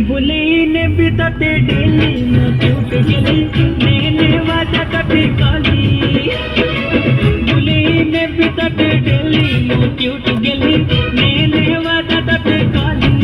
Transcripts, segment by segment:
बुलेने बिताते डेली न क्यूट गली लेने वाला कभी काली बुलेने बिताते डेली न क्यूट गली लेने वाला कभी काली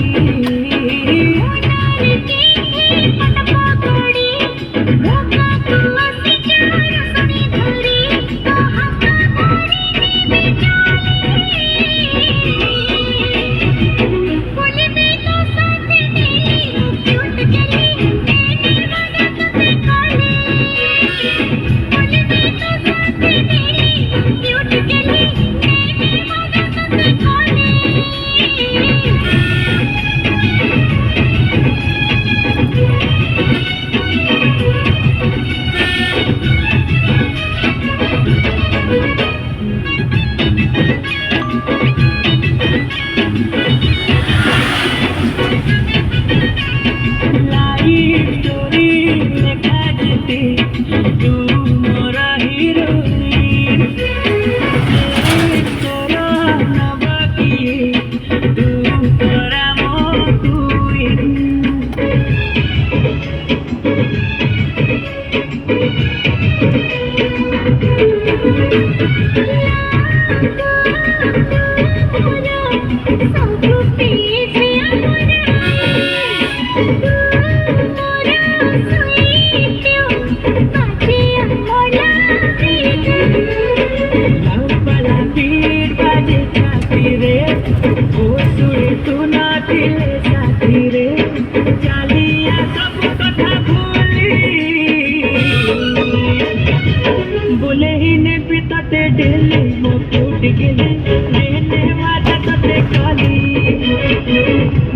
बुलेने बिताते डेली वो क्यूट गली लेने वाला तते काली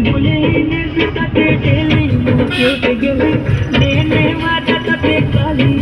बुलेने बिताते डेली वो क्यूट गली लेने वाला तते काली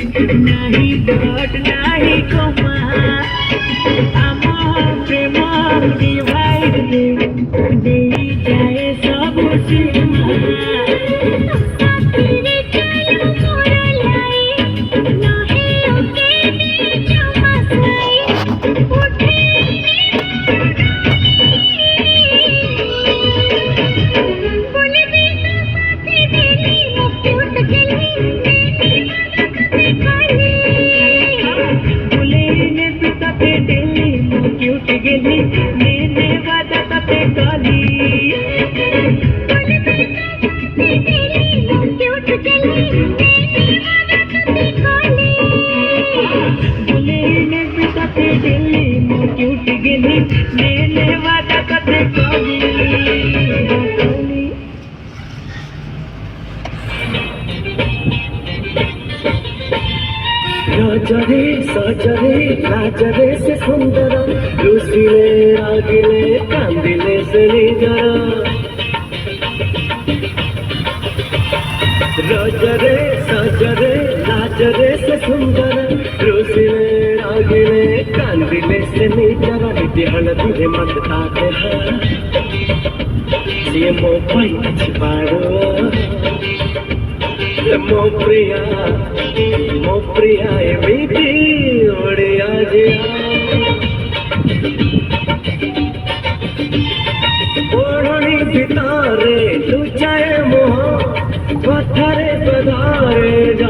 नहीं डॉट नहीं कोमा आम प्रेम डिवाइड दे जाए सब सीमा राजरे सजरे राजरे से सुंदर रुसिले रागिले कांदिले से निजर राजरे सजरे राजरे से सुंदर रुसिले रागिले कांदिले से निजर नित्य तुझे मत ताते हैं ये मोबाइल अच्छी पारो मो प्रिया एमिति ओड़े आजे ओढ़नी भितारे लुचाए मोह पत्थरे पधारे